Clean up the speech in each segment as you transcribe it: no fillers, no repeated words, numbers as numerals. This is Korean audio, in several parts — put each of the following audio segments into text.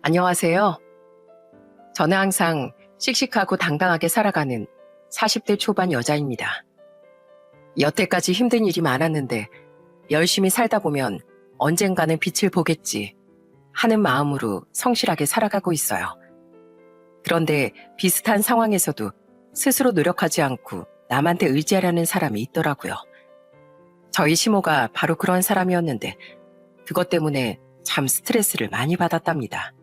안녕하세요. 저는 항상 씩씩하고 당당하게 살아가는 40대 초반 여자입니다. 여태까지 힘든 일이 많았는데 열심히 살다 보면 언젠가는 빛을 보겠지 하는 마음으로 성실하게 살아가고 있어요. 그런데 비슷한 상황에서도 스스로 노력하지 않고 남한테 의지하려는 사람이 있더라고요. 저희 시모가 바로 그런 사람이었는데 그것 때문에 참 스트레스를 많이 받았답니다.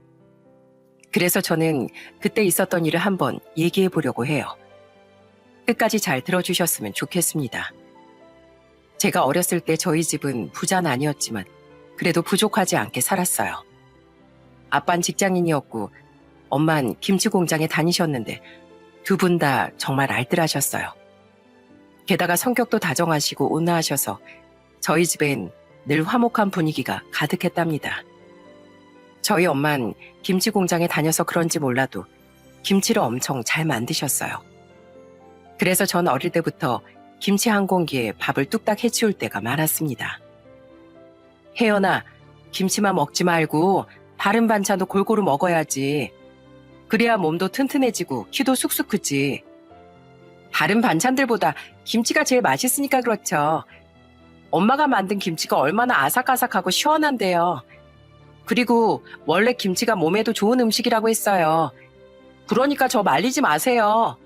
그래서 저는 그때 있었던 일을 한번 얘기해 보려고 해요. 끝까지 잘 들어주셨으면 좋겠습니다. 제가 어렸을 때 저희 집은 부자는 아니었지만 그래도 부족하지 않게 살았어요. 아빠는 직장인이었고 엄만 김치 공장에 다니셨는데 두 분 다 정말 알뜰하셨어요. 게다가 성격도 다정하시고 온화하셔서 저희 집엔 늘 화목한 분위기가 가득했답니다. 저희 엄만 김치 공장에 다녀서 그런지 몰라도 김치를 엄청 잘 만드셨어요. 그래서 전 어릴 때부터 김치 한 공기에 밥을 뚝딱 해치울 때가 많았습니다. 혜연아, 김치만 먹지 말고 다른 반찬도 골고루 먹어야지. 그래야 몸도 튼튼해지고 키도 쑥쑥 크지. 다른 반찬들보다 김치가 제일 맛있으니까 그렇죠. 엄마가 만든 김치가 얼마나 아삭아삭하고 시원한데요. 그리고 원래 김치가 몸에도 좋은 음식이라고 했어요. 그러니까 저 말리지 마세요.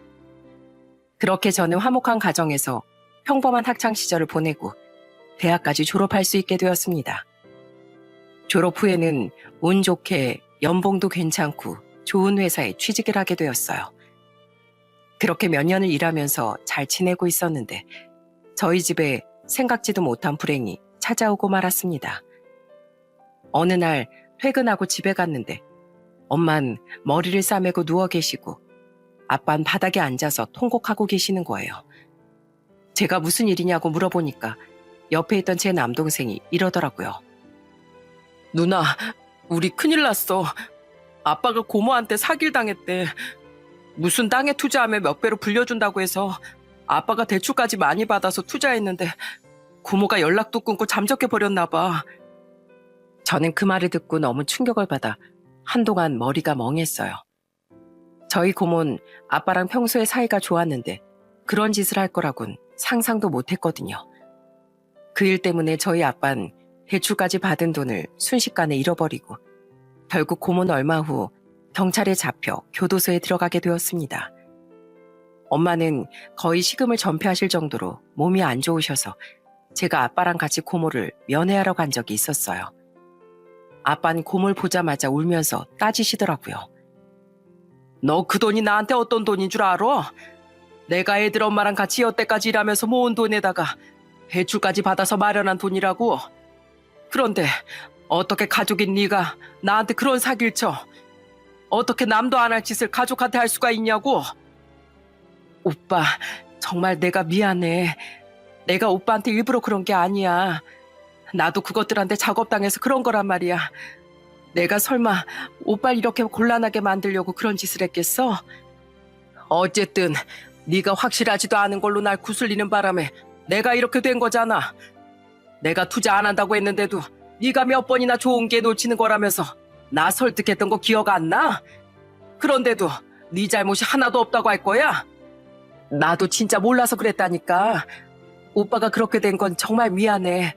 그렇게 저는 화목한 가정에서 평범한 학창 시절을 보내고 대학까지 졸업할 수 있게 되었습니다. 졸업 후에는 운 좋게 연봉도 괜찮고 좋은 회사에 취직을 하게 되었어요. 그렇게 몇 년을 일하면서 잘 지내고 있었는데 저희 집에 생각지도 못한 불행이 찾아오고 말았습니다. 어느 날 퇴근하고 집에 갔는데 엄만 머리를 싸매고 누워 계시고 아빠는 바닥에 앉아서 통곡하고 계시는 거예요. 제가 무슨 일이냐고 물어보니까 옆에 있던 제 남동생이 이러더라고요. 누나, 우리 큰일 났어. 아빠가 고모한테 사기를 당했대. 무슨 땅에 투자하면 몇 배로 불려준다고 해서 아빠가 대출까지 많이 받아서 투자했는데 고모가 연락도 끊고 잠적해버렸나 봐. 저는 그 말을 듣고 너무 충격을 받아 한동안 머리가 멍했어요. 저희 고모는 아빠랑 평소에 사이가 좋았는데 그런 짓을 할 거라곤 상상도 못했거든요. 그 일 때문에 저희 아빠는 대출까지 받은 돈을 순식간에 잃어버리고 결국 고모는 얼마 후 경찰에 잡혀 교도소에 들어가게 되었습니다. 엄마는 거의 식음을 전폐하실 정도로 몸이 안 좋으셔서 제가 아빠랑 같이 고모를 면회하러 간 적이 있었어요. 아빠는 고모를 보자마자 울면서 따지시더라고요. 너 그 돈이 나한테 어떤 돈인 줄 알아? 내가 애들 엄마랑 같이 여태까지 일하면서 모은 돈에다가 대출까지 받아서 마련한 돈이라고. 그런데 어떻게 가족인 네가 나한테 그런 사기를 쳐? 어떻게 남도 안 할 짓을 가족한테 할 수가 있냐고? 오빠, 정말 내가 미안해. 내가 오빠한테 일부러 그런 게 아니야. 나도 그것들한테 작업당해서 그런 거란 말이야. 내가 설마 오빠를 이렇게 곤란하게 만들려고 그런 짓을 했겠어? 어쨌든 네가 확실하지도 않은 걸로 날 구슬리는 바람에 내가 이렇게 된 거잖아. 내가 투자 안 한다고 했는데도 네가 몇 번이나 좋은 게 놓치는 거라면서 나 설득했던 거 기억 안 나? 그런데도 네 잘못이 하나도 없다고 할 거야? 나도 진짜 몰라서 그랬다니까. 오빠가 그렇게 된 건 정말 미안해.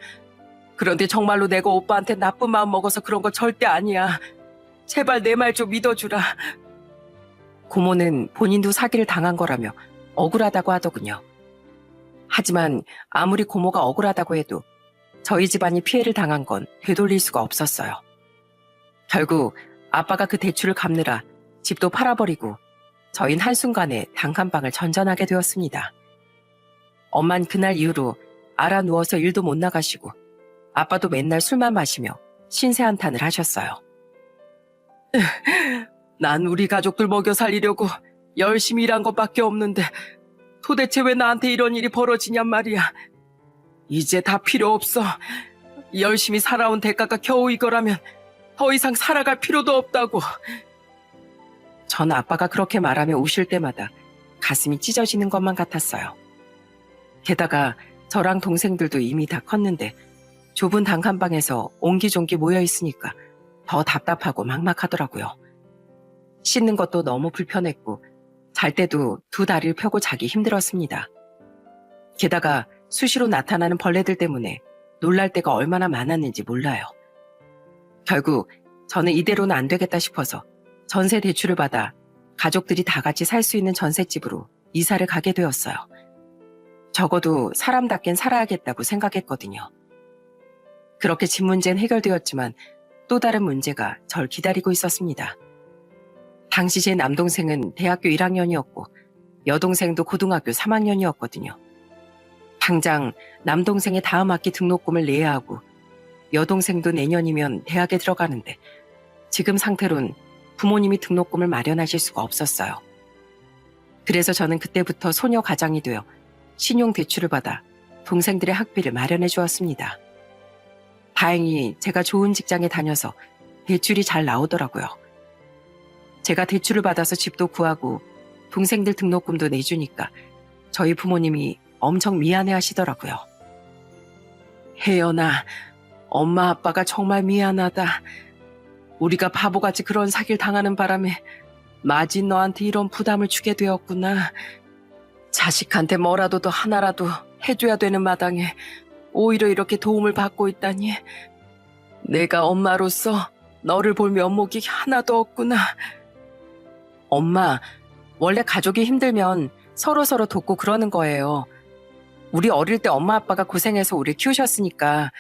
그런데 정말로 내가 오빠한테 나쁜 마음 먹어서 그런 거 절대 아니야. 제발 내 말 좀 믿어주라. 고모는 본인도 사기를 당한 거라며 억울하다고 하더군요. 하지만 아무리 고모가 억울하다고 해도 저희 집안이 피해를 당한 건 되돌릴 수가 없었어요. 결국 아빠가 그 대출을 갚느라 집도 팔아버리고 저희는 한순간에 단칸방을 전전하게 되었습니다. 엄만 그날 이후로 알아 누워서 일도 못 나가시고 아빠도 맨날 술만 마시며 신세한탄을 하셨어요. 난 우리 가족들 먹여 살리려고 열심히 일한 것밖에 없는데 도대체 왜 나한테 이런 일이 벌어지냔 말이야. 이제 다 필요 없어. 열심히 살아온 대가가 겨우 이거라면 더 이상 살아갈 필요도 없다고. 전 아빠가 그렇게 말하며 우실 때마다 가슴이 찢어지는 것만 같았어요. 게다가 저랑 동생들도 이미 다 컸는데 좁은 단칸방에서 옹기종기 모여 있으니까 더 답답하고 막막하더라고요. 씻는 것도 너무 불편했고 잘 때도 두 다리를 펴고 자기 힘들었습니다. 게다가 수시로 나타나는 벌레들 때문에 놀랄 때가 얼마나 많았는지 몰라요. 결국 저는 이대로는 안 되겠다 싶어서 전세 대출을 받아 가족들이 다 같이 살 수 있는 전셋집으로 이사를 가게 되었어요. 적어도 사람답긴 살아야겠다고 생각했거든요. 그렇게 집 문제는 해결되었지만 또 다른 문제가 절 기다리고 있었습니다. 당시 제 남동생은 대학교 1학년이었고 여동생도 고등학교 3학년이었거든요. 당장 남동생의 다음 학기 등록금을 내야 하고 여동생도 내년이면 대학에 들어가는데 지금 상태론 부모님이 등록금을 마련하실 수가 없었어요. 그래서 저는 그때부터 소녀 가장이 되어 신용 대출을 받아 동생들의 학비를 마련해 주었습니다. 다행히 제가 좋은 직장에 다녀서 대출이 잘 나오더라고요. 제가 대출을 받아서 집도 구하고 동생들 등록금도 내주니까 저희 부모님이 엄청 미안해 하시더라고요. 혜연아, 엄마 아빠가 정말 미안하다. 우리가 바보같이 그런 사기를 당하는 바람에 마진 너한테 이런 부담을 주게 되었구나. 자식한테 뭐라도 더 하나라도 해줘야 되는 마당에 오히려 이렇게 도움을 받고 있다니. 내가 엄마로서 너를 볼 면목이 하나도 없구나. 엄마, 원래 가족이 힘들면 서로서로 돕고 그러는 거예요. 우리 어릴 때 엄마 아빠가 고생해서 우리 키우셨으니까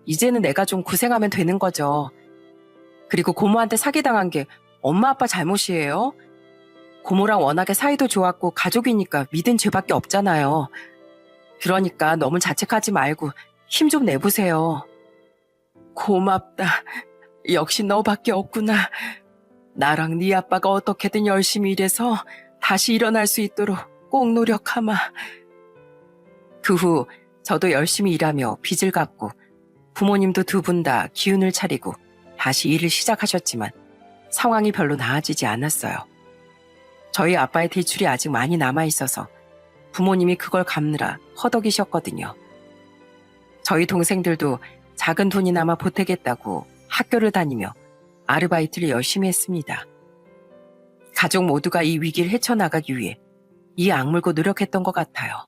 이제는 내가 좀 고생하면 되는 거죠. 그리고 고모한테 사기당한 게 엄마 아빠 잘못이에요? 고모랑 워낙에 사이도 좋았고 가족이니까 믿은 죄밖에 없잖아요. 그러니까 너무 자책하지 말고 힘 좀 내보세요. 고맙다. 역시 너밖에 없구나. 나랑 네 아빠가 어떻게든 열심히 일해서 다시 일어날 수 있도록 꼭 노력하마. 그 후 저도 열심히 일하며 빚을 갚고 부모님도 두 분 다 기운을 차리고 다시 일을 시작하셨지만 상황이 별로 나아지지 않았어요. 저희 아빠의 대출이 아직 많이 남아있어서 부모님이 그걸 갚느라 허덕이셨거든요. 저희 동생들도 작은 돈이나마 보태겠다고 학교를 다니며 아르바이트를 열심히 했습니다. 가족 모두가 이 위기를 헤쳐나가기 위해 이 악물고 노력했던 것 같아요.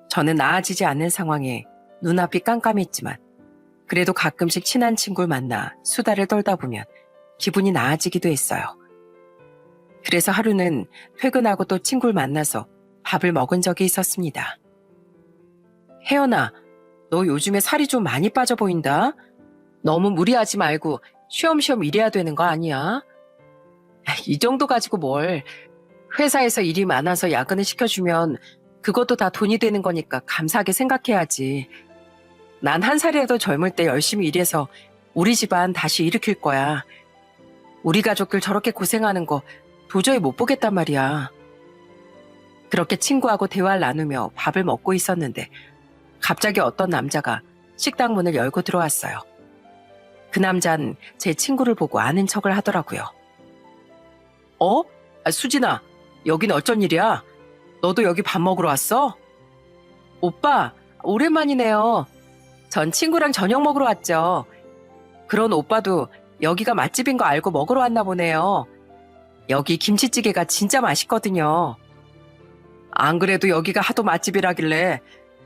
저는 나아지지 않는 상황에 눈앞이 깜깜했지만 그래도 가끔씩 친한 친구를 만나 수다를 떨다 보면 기분이 나아지기도 했어요. 그래서 하루는 퇴근하고 또 친구를 만나서 밥을 먹은 적이 있었습니다. 혜연아, 너 요즘에 살이 좀 많이 빠져 보인다. 너무 무리하지 말고 쉬엄쉬엄 일해야 되는 거 아니야? 이 정도 가지고 뭘. 회사에서 일이 많아서 야근을 시켜주면 그것도 다 돈이 되는 거니까 감사하게 생각해야지. 난 한 살이라도 젊을 때 열심히 일해서 우리 집안 다시 일으킬 거야. 우리 가족들 저렇게 고생하는 거 도저히 못 보겠단 말이야. 그렇게 친구하고 대화를 나누며 밥을 먹고 있었는데 갑자기 어떤 남자가 식당 문을 열고 들어왔어요. 그 남잔 제 친구를 보고 아는 척을 하더라고요. 수진아, 여긴 어쩐 일이야? 너도 여기 밥 먹으러 왔어? 오빠, 오랜만이네요. 전 친구랑 저녁 먹으러 왔죠. 그런 오빠도 여기가 맛집인 거 알고 먹으러 왔나 보네요. 여기 김치찌개가 진짜 맛있거든요. 안 그래도 여기가 하도 맛집이라길래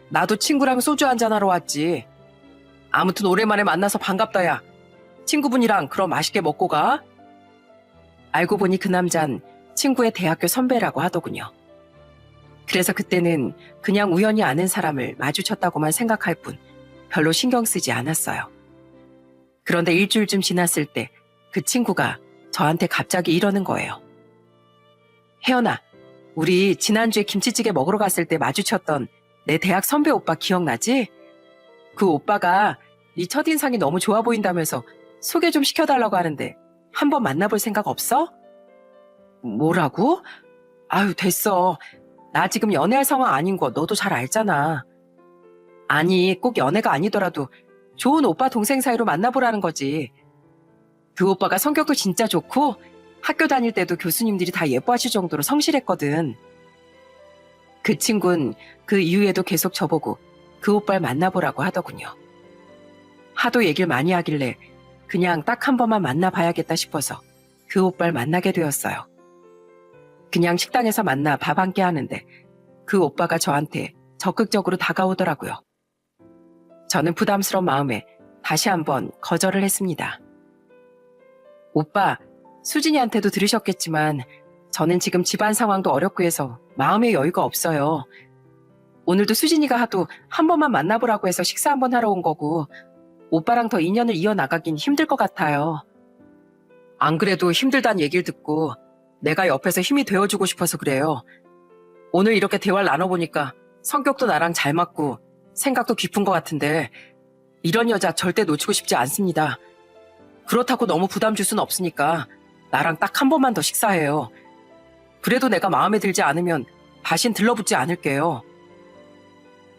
나도 친구랑 소주 한잔하러 왔지. 아무튼 오랜만에 만나서 반갑다 야. 친구분이랑 그럼 맛있게 먹고 가. 알고 보니 그 남잔 친구의 대학교 선배라고 하더군요. 그래서 그때는 그냥 우연히 아는 사람을 마주쳤다고만 생각할 뿐 별로 신경 쓰지 않았어요. 그런데 일주일쯤 지났을 때 그 친구가 저한테 갑자기 이러는 거예요. 혜연아, 우리 지난주에 김치찌개 먹으러 갔을 때 마주쳤던 내 대학 선배 오빠 기억나지? 그 오빠가 네 첫인상이 너무 좋아 보인다면서 소개 좀 시켜달라고 하는데 한번 만나볼 생각 없어? 뭐라고? 아유, 됐어. 나 지금 연애할 상황 아닌 거 너도 잘 알잖아. 아니, 꼭 연애가 아니더라도 좋은 오빠 동생 사이로 만나보라는 거지. 그 오빠가 성격도 진짜 좋고 학교 다닐 때도 교수님들이 다 예뻐하실 정도로 성실했거든. 그 친구는 그 이후에도 계속 저보고 그 오빠를 만나보라고 하더군요. 하도 얘기를 많이 하길래 그냥 딱 한 번만 만나봐야겠다 싶어서 그 오빠를 만나게 되었어요. 그냥 식당에서 만나 밥 한 끼 하는데 그 오빠가 저한테 적극적으로 다가오더라고요. 저는 부담스러운 마음에 다시 한번 거절을 했습니다. 오빠, 수진이한테도 들으셨겠지만 저는 지금 집안 상황도 어렵고 해서 마음의 여유가 없어요. 오늘도 수진이가 하도 한 번만 만나보라고 해서 식사 한번 하러 온 거고 오빠랑 더 인연을 이어나가긴 힘들 것 같아요. 안 그래도 힘들다는 얘기를 듣고 내가 옆에서 힘이 되어주고 싶어서 그래요. 오늘 이렇게 대화를 나눠보니까 성격도 나랑 잘 맞고 생각도 깊은 것 같은데 이런 여자 절대 놓치고 싶지 않습니다. 그렇다고 너무 부담 줄 수는 없으니까 나랑 딱 한 번만 더 식사해요. 그래도 내가 마음에 들지 않으면 다신 들러붙지 않을게요.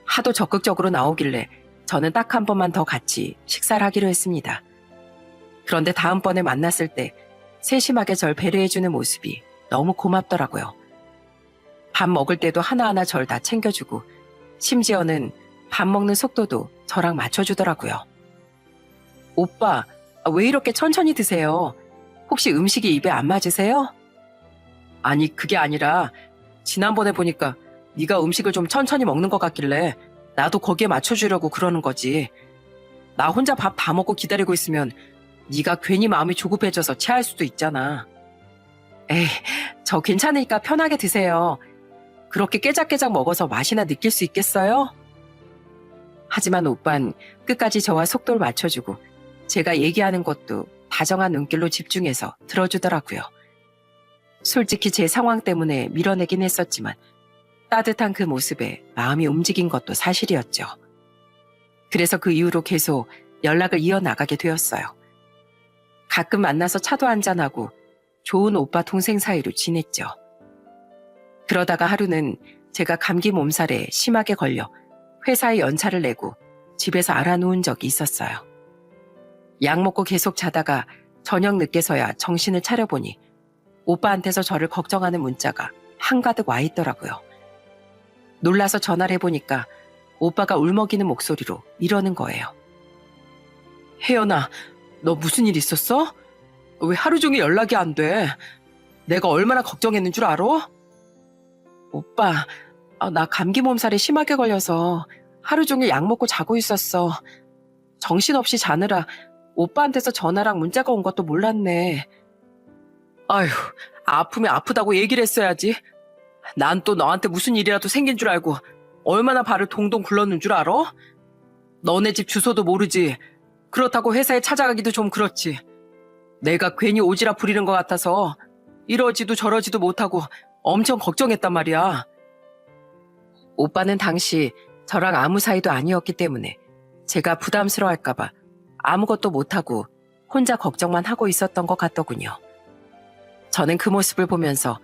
하도 적극적으로 나오길래 저는 딱 한 번만 더 같이 식사를 하기로 했습니다. 그런데 다음번에 만났을 때 세심하게 절 배려해주는 모습이 너무 고맙더라고요. 밥 먹을 때도 하나하나 절 다 챙겨주고 심지어는 밥 먹는 속도도 저랑 맞춰주더라고요. 오빠, 왜 이렇게 천천히 드세요? 혹시 음식이 입에 안 맞으세요? 아니, 그게 아니라 지난번에 보니까 네가 음식을 좀 천천히 먹는 것 같길래 나도 거기에 맞춰주려고 그러는 거지. 나 혼자 밥 다 먹고 기다리고 있으면 네가 괜히 마음이 조급해져서 체할 수도 있잖아. 에이, 저 괜찮으니까 편하게 드세요. 그렇게 깨작깨작 먹어서 맛이나 느낄 수 있겠어요? 하지만 오빤 끝까지 저와 속도를 맞춰주고 제가 얘기하는 것도 다정한 눈길로 집중해서 들어주더라고요. 솔직히 제 상황 때문에 밀어내긴 했었지만 따뜻한 그 모습에 마음이 움직인 것도 사실이었죠. 그래서 그 이후로 계속 연락을 이어나가게 되었어요. 가끔 만나서 차도 한잔하고 좋은 오빠 동생 사이로 지냈죠. 그러다가 하루는 제가 감기 몸살에 심하게 걸려 회사에 연차를 내고 집에서 알아누운 적이 있었어요. 약 먹고 계속 자다가 저녁 늦게서야 정신을 차려보니 오빠한테서 저를 걱정하는 문자가 한가득 와 있더라고요. 놀라서 전화를 해보니까 오빠가 울먹이는 목소리로 이러는 거예요. 혜연아, 너 무슨 일 있었어? 왜 하루 종일 연락이 안 돼? 내가 얼마나 걱정했는 줄 알아? 오빠, 나 감기 몸살에 심하게 걸려서 하루 종일 약 먹고 자고 있었어. 정신없이 자느라 오빠한테서 전화랑 문자가 온 것도 몰랐네. 아휴, 아프면 아프다고 얘기를 했어야지. 난 또 너한테 무슨 일이라도 생긴 줄 알고 얼마나 발을 동동 굴렀는 줄 알아? 너네 집 주소도 모르지. 그렇다고 회사에 찾아가기도 좀 그렇지. 내가 괜히 오지랖 부리는 것 같아서 이러지도 저러지도 못하고 엄청 걱정했단 말이야. 오빠는 당시 저랑 아무 사이도 아니었기 때문에 제가 부담스러워할까봐 아무것도 못하고 혼자 걱정만 하고 있었던 것 같더군요. 저는 그 모습을 보면서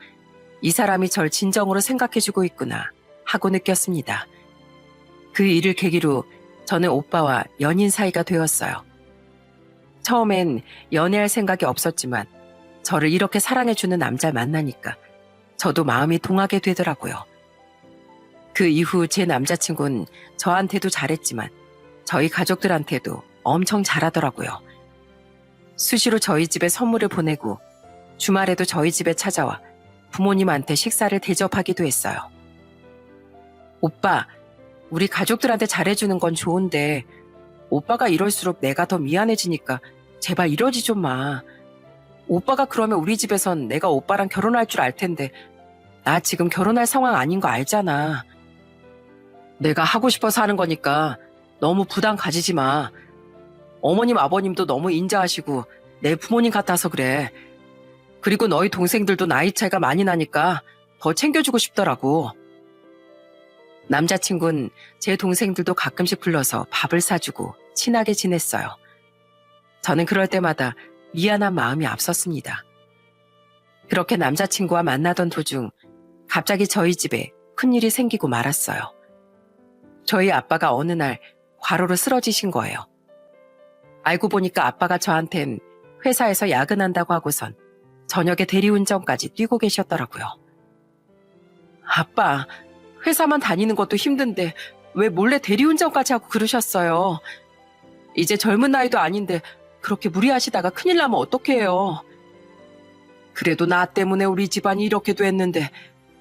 이 사람이 절 진정으로 생각해주고 있구나 하고 느꼈습니다. 그 일을 계기로 저는 오빠와 연인 사이가 되었어요. 처음엔 연애할 생각이 없었지만 저를 이렇게 사랑해주는 남자를 만나니까 저도 마음이 동하게 되더라고요. 그 이후 제 남자친구는 저한테도 잘했지만 저희 가족들한테도 엄청 잘하더라고요. 수시로 저희 집에 선물을 보내고 주말에도 저희 집에 찾아와 부모님한테 식사를 대접하기도 했어요. 오빠, 우리 가족들한테 잘해주는 건 좋은데 오빠가 이럴수록 내가 더 미안해지니까 제발 이러지 좀 마. 오빠가 그러면 우리 집에선 내가 오빠랑 결혼할 줄 알 텐데 나 지금 결혼할 상황 아닌 거 알잖아. 내가 하고 싶어서 하는 거니까 너무 부담 가지지 마. 어머님 아버님도 너무 인자하시고 내 부모님 같아서 그래. 그리고 너희 동생들도 나이 차이가 많이 나니까 더 챙겨주고 싶더라고. 남자친구는 제 동생들도 가끔씩 불러서 밥을 사주고 친하게 지냈어요. 저는 그럴 때마다 미안한 마음이 앞섰습니다. 그렇게 남자친구와 만나던 도중 갑자기 저희 집에 큰일이 생기고 말았어요. 저희 아빠가 어느 날 과로로 쓰러지신 거예요. 알고 보니까 아빠가 저한텐 회사에서 야근한다고 하고선 저녁에 대리운전까지 뛰고 계셨더라고요. 아빠, 회사만 다니는 것도 힘든데 왜 몰래 대리운전까지 하고 그러셨어요? 이제 젊은 나이도 아닌데 그렇게 무리하시다가 큰일 나면 어떡해요. 그래도 나 때문에 우리 집안이 이렇게 됐는데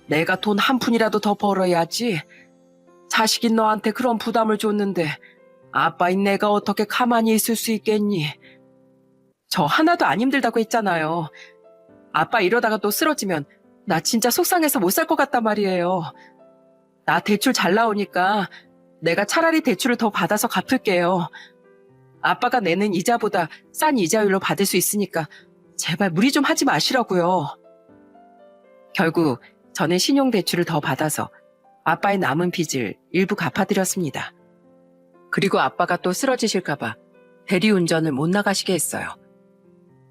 내가 돈 한 푼이라도 더 벌어야지. 자식인 너한테 그런 부담을 줬는데 아빠인 내가 어떻게 가만히 있을 수 있겠니? 저 하나도 안 힘들다고 했잖아요. 아빠 이러다가 또 쓰러지면 나 진짜 속상해서 못 살 것 같단 말이에요. 나 대출 잘 나오니까 내가 차라리 대출을 더 받아서 갚을게요. 아빠가 내는 이자보다 싼 이자율로 받을 수 있으니까 제발 무리 좀 하지 마시라고요. 결국 저는 신용대출을 더 받아서 아빠의 남은 빚을 일부 갚아드렸습니다. 그리고 아빠가 또 쓰러지실까봐 대리운전을 못 나가시게 했어요.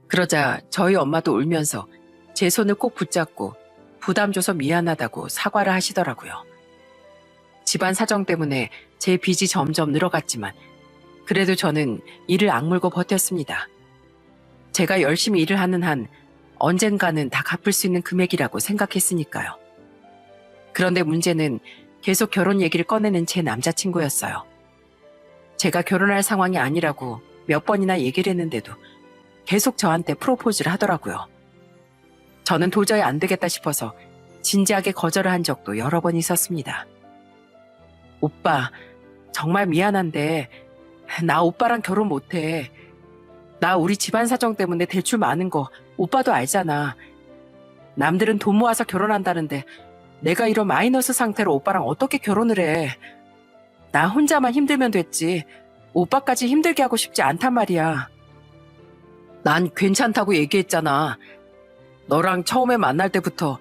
그러자 저희 엄마도 울면서 제 손을 꼭 붙잡고 부담 줘서 미안하다고 사과를 하시더라고요. 집안 사정 때문에 제 빚이 점점 늘어갔지만 그래도 저는 이를 악물고 버텼습니다. 제가 열심히 일을 하는 한 언젠가는 다 갚을 수 있는 금액이라고 생각했으니까요. 그런데 문제는 계속 결혼 얘기를 꺼내는 제 남자친구였어요. 제가 결혼할 상황이 아니라고 몇 번이나 얘기를 했는데도 계속 저한테 프로포즈를 하더라고요. 저는 도저히 안 되겠다 싶어서 진지하게 거절을 한 적도 여러 번 있었습니다. 오빠, 정말 미안한데 나 오빠랑 결혼 못해. 나 우리 집안 사정 때문에 대출 많은 거 오빠도 알잖아. 남들은 돈 모아서 결혼한다는데 내가 이런 마이너스 상태로 오빠랑 어떻게 결혼을 해. 나 혼자만 힘들면 됐지. 오빠까지 힘들게 하고 싶지 않단 말이야. 난 괜찮다고 얘기했잖아. 너랑 처음에 만날 때부터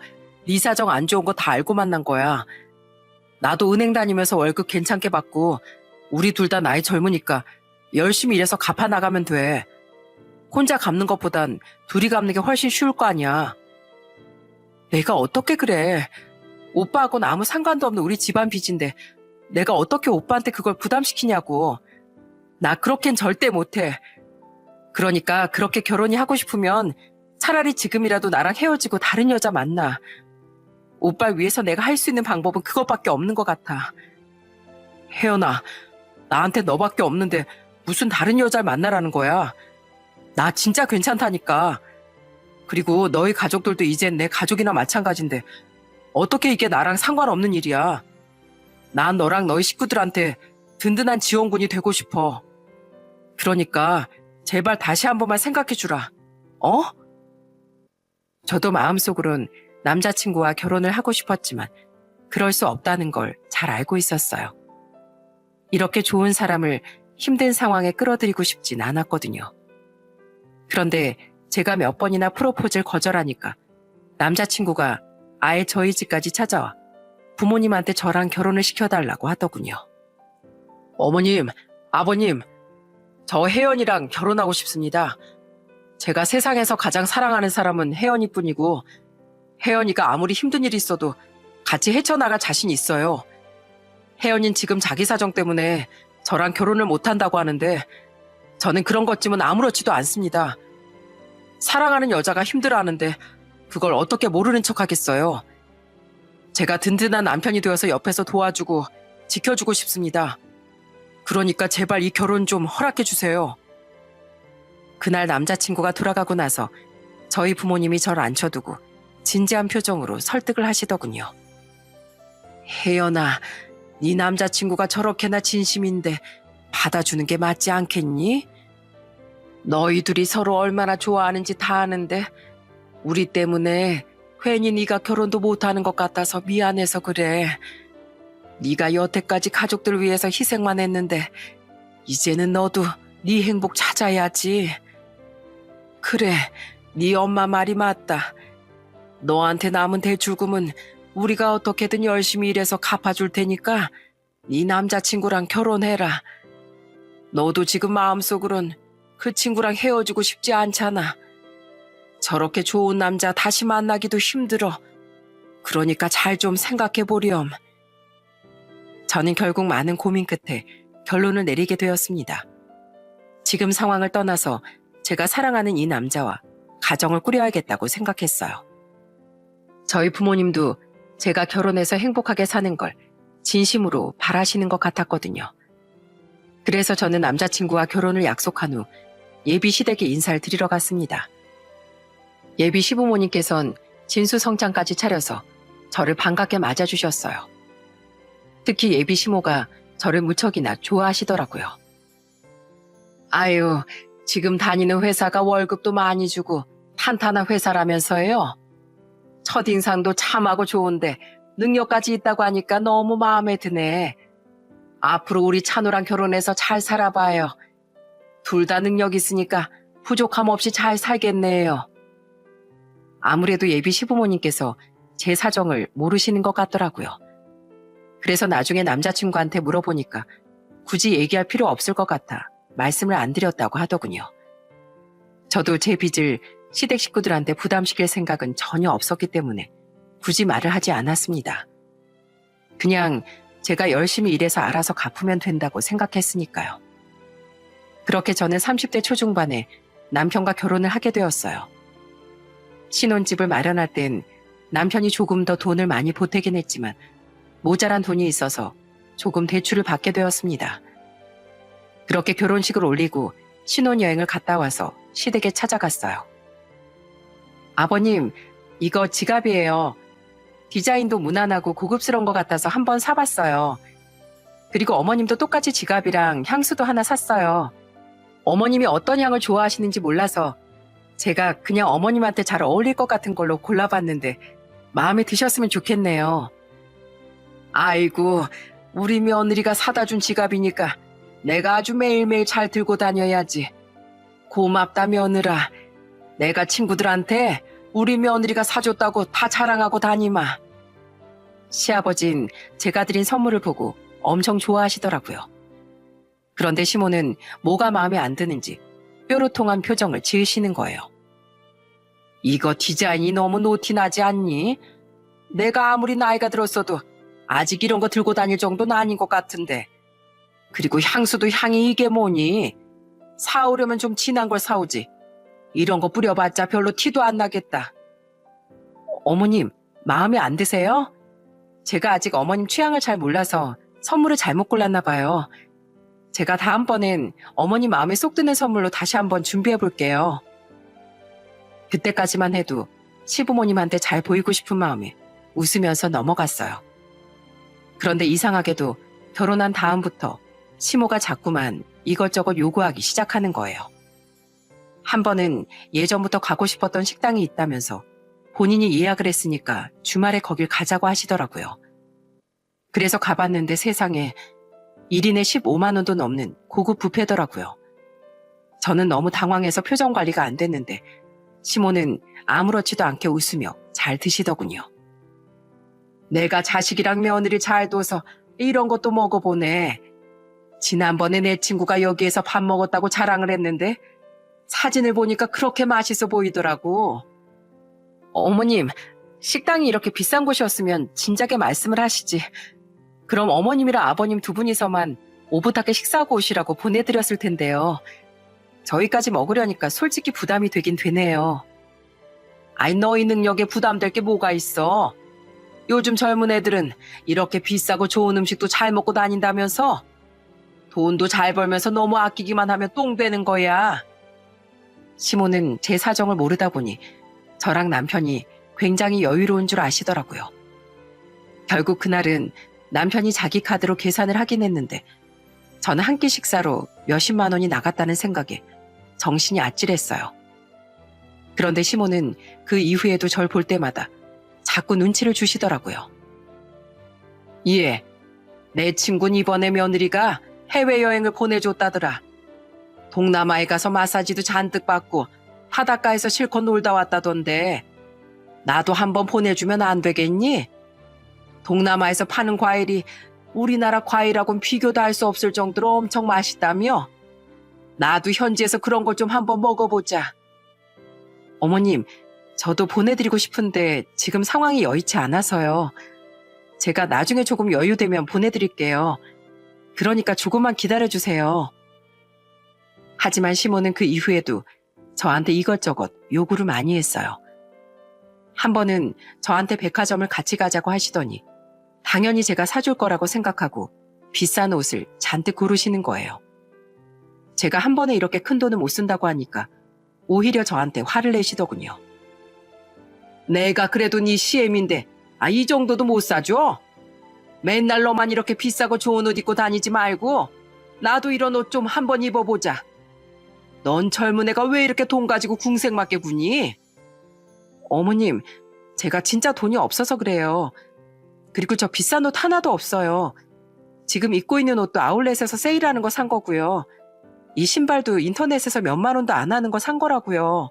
네 사정 안 좋은 거 다 알고 만난 거야. 나도 은행 다니면서 월급 괜찮게 받고 우리 둘 다 나이 젊으니까 열심히 일해서 갚아 나가면 돼. 혼자 갚는 것보단 둘이 갚는 게 훨씬 쉬울 거 아니야. 내가 어떻게 그래. 오빠하고는 아무 상관도 없는 우리 집안 빚인데 내가 어떻게 오빠한테 그걸 부담시키냐고. 나 그렇게는 절대 못해. 그러니까 그렇게 결혼이 하고 싶으면 차라리 지금이라도 나랑 헤어지고 다른 여자 만나. 오빠 위해서 내가 할 수 있는 방법은 그것밖에 없는 것 같아. 혜연아, 나한테 너밖에 없는데 무슨 다른 여자를 만나라는 거야. 나 진짜 괜찮다니까. 그리고 너희 가족들도 이젠 내 가족이나 마찬가지인데 어떻게 이게 나랑 상관없는 일이야. 난 너랑 너희 식구들한테 든든한 지원군이 되고 싶어. 그러니까 제발 다시 한 번만 생각해주라. 어? 저도 마음속으론 남자친구와 결혼을 하고 싶었지만 그럴 수 없다는 걸 잘 알고 있었어요. 이렇게 좋은 사람을 힘든 상황에 끌어들이고 싶진 않았거든요. 그런데 제가 몇 번이나 프로포즈를 거절하니까 남자친구가 아예 저희 집까지 찾아와 부모님한테 저랑 결혼을 시켜달라고 하더군요. 어머님, 아버님, 저 혜연이랑 결혼하고 싶습니다. 제가 세상에서 가장 사랑하는 사람은 혜연이뿐이고 혜연이가 아무리 힘든 일이 있어도 같이 헤쳐나갈 자신이 있어요. 혜연이는 지금 자기 사정 때문에 저랑 결혼을 못한다고 하는데 저는 그런 것쯤은 아무렇지도 않습니다. 사랑하는 여자가 힘들어하는데 그걸 어떻게 모르는 척하겠어요. 제가 든든한 남편이 되어서 옆에서 도와주고 지켜주고 싶습니다. 그러니까 제발 이 결혼 좀 허락해 주세요. 그날 남자친구가 돌아가고 나서 저희 부모님이 저를 앉혀두고 진지한 표정으로 설득을 하시더군요. 혜연아, 네 남자친구가 저렇게나 진심인데 받아주는 게 맞지 않겠니? 너희들이 서로 얼마나 좋아하는지 다 아는데 우리 때문에 괜히 네가 결혼도 못하는 것 같아서 미안해서 그래. 네가 여태까지 가족들을 위해서 희생만 했는데 이제는 너도 네 행복 찾아야지. 그래, 네 엄마 말이 맞다. 너한테 남은 대출금은 우리가 어떻게든 열심히 일해서 갚아줄 테니까 네 남자친구랑 결혼해라. 너도 지금 마음속으론 그 친구랑 헤어지고 싶지 않잖아. 저렇게 좋은 남자 다시 만나기도 힘들어. 그러니까 잘 좀 생각해 보렴. 저는 결국 많은 고민 끝에 결론을 내리게 되었습니다. 지금 상황을 떠나서 제가 사랑하는 이 남자와 가정을 꾸려야겠다고 생각했어요. 저희 부모님도 제가 결혼해서 행복하게 사는 걸 진심으로 바라시는 것 같았거든요. 그래서 저는 남자친구와 결혼을 약속한 후 예비 시댁에 인사를 드리러 갔습니다. 예비 시부모님께선 진수성찬까지 차려서 저를 반갑게 맞아주셨어요. 특히 예비 시모가 저를 무척이나 좋아하시더라고요. 아유, 지금 다니는 회사가 월급도 많이 주고 탄탄한 회사라면서요. 첫인상도 참하고 좋은데 능력까지 있다고 하니까 너무 마음에 드네. 앞으로 우리 찬우랑 결혼해서 잘 살아봐요. 둘 다 능력 있으니까 부족함 없이 잘 살겠네요. 아무래도 예비 시부모님께서 제 사정을 모르시는 것 같더라고요. 그래서 나중에 남자친구한테 물어보니까 굳이 얘기할 필요 없을 것 같아 말씀을 안 드렸다고 하더군요. 저도 제 빚을 시댁 식구들한테 부담시킬 생각은 전혀 없었기 때문에 굳이 말을 하지 않았습니다. 그냥 제가 열심히 일해서 알아서 갚으면 된다고 생각했으니까요. 그렇게 저는 30대 초중반에 남편과 결혼을 하게 되었어요. 신혼집을 마련할 땐 남편이 조금 더 돈을 많이 보태긴 했지만 모자란 돈이 있어서 조금 대출을 받게 되었습니다. 그렇게 결혼식을 올리고 신혼여행을 갔다 와서 시댁에 찾아갔어요. 아버님, 이거 지갑이에요. 디자인도 무난하고 고급스러운 것 같아서 한번 사봤어요. 그리고 어머님도 똑같이 지갑이랑 향수도 하나 샀어요. 어머님이 어떤 향을 좋아하시는지 몰라서 제가 그냥 어머님한테 잘 어울릴 것 같은 걸로 골라봤는데 마음에 드셨으면 좋겠네요. 아이고, 우리 며느리가 사다 준 지갑이니까 내가 아주 매일매일 잘 들고 다녀야지. 고맙다 며느라. 내가 친구들한테 우리 며느리가 사줬다고 다 자랑하고 다니마. 시아버진 제가 드린 선물을 보고 엄청 좋아하시더라고요. 그런데 시모는 뭐가 마음에 안 드는지 뾰루통한 표정을 지으시는 거예요. 이거 디자인이 너무 노티나지 않니? 내가 아무리 나이가 들었어도 아직 이런 거 들고 다닐 정도는 아닌 것 같은데. 그리고 향수도 향이 이게 뭐니? 사오려면 좀 진한 걸 사오지. 이런 거 뿌려봤자 별로 티도 안 나겠다. 어머님, 마음에 안 드세요? 제가 아직 어머님 취향을 잘 몰라서 선물을 잘못 골랐나 봐요. 제가 다음번엔 어머님 마음에 쏙 드는 선물로 다시 한번 준비해 볼게요. 그때까지만 해도 시부모님한테 잘 보이고 싶은 마음에 웃으면서 넘어갔어요. 그런데 이상하게도 결혼한 다음부터 시모가 자꾸만 이것저것 요구하기 시작하는 거예요. 한 번은 예전부터 가고 싶었던 식당이 있다면서 본인이 예약을 했으니까 주말에 거길 가자고 하시더라고요. 그래서 가봤는데 세상에 1인에 15만 원도 넘는 고급 뷔페더라고요. 저는 너무 당황해서 표정 관리가 안 됐는데 시모는 아무렇지도 않게 웃으며 잘 드시더군요. 내가 자식이랑 며느리 잘 둬서 이런 것도 먹어보네. 지난번에 내 친구가 여기에서 밥 먹었다고 자랑을 했는데 사진을 보니까 그렇게 맛있어 보이더라고. 어머님, 식당이 이렇게 비싼 곳이었으면 진작에 말씀을 하시지. 그럼 어머님이랑 아버님 두 분이서만 오붓하게 식사하고 오시라고 보내드렸을 텐데요. 저희까지 먹으려니까 솔직히 부담이 되긴 되네요. 아이, 너희 능력에 부담될 게 뭐가 있어? 요즘 젊은 애들은 이렇게 비싸고 좋은 음식도 잘 먹고 다닌다면서? 돈도 잘 벌면서 너무 아끼기만 하면 똥 되는 거야. 시모는 제 사정을 모르다 보니 저랑 남편이 굉장히 여유로운 줄 아시더라고요. 결국 그날은 남편이 자기 카드로 계산을 하긴 했는데 저는 한 끼 식사로 몇십만 원이 나갔다는 생각에 정신이 아찔했어요. 그런데 시모는 그 이후에도 절 볼 때마다 자꾸 눈치를 주시더라고요. 예, 내 친구는 이번에 며느리가 해외여행을 보내줬다더라. 동남아에 가서 마사지도 잔뜩 받고 바닷가에서 실컷 놀다 왔다던데 나도 한번 보내주면 안 되겠니? 동남아에서 파는 과일이 우리나라 과일하고는 비교도 할 수 없을 정도로 엄청 맛있다며? 나도 현지에서 그런 걸 좀 한번 먹어보자. 어머님, 저도 보내드리고 싶은데 지금 상황이 여의치 않아서요. 제가 나중에 조금 여유되면 보내드릴게요. 그러니까 조금만 기다려주세요. 하지만 시모는 그 이후에도 저한테 이것저것 요구를 많이 했어요. 한 번은 저한테 백화점을 같이 가자고 하시더니 당연히 제가 사줄 거라고 생각하고 비싼 옷을 잔뜩 고르시는 거예요. 제가 한 번에 이렇게 큰 돈을 못 쓴다고 하니까 오히려 저한테 화를 내시더군요. 내가 그래도 네 CM인데 이 정도도 못 사줘? 맨날 너만 이렇게 비싸고 좋은 옷 입고 다니지 말고 나도 이런 옷 좀 한번 입어보자. 넌 젊은 애가 왜 이렇게 돈 가지고 궁색맞게 구니? 어머님, 제가 진짜 돈이 없어서 그래요. 그리고 저 비싼 옷 하나도 없어요. 지금 입고 있는 옷도 아울렛에서 세일하는 거 산 거고요. 이 신발도 인터넷에서 몇만 원도 안 하는 거 산 거라고요.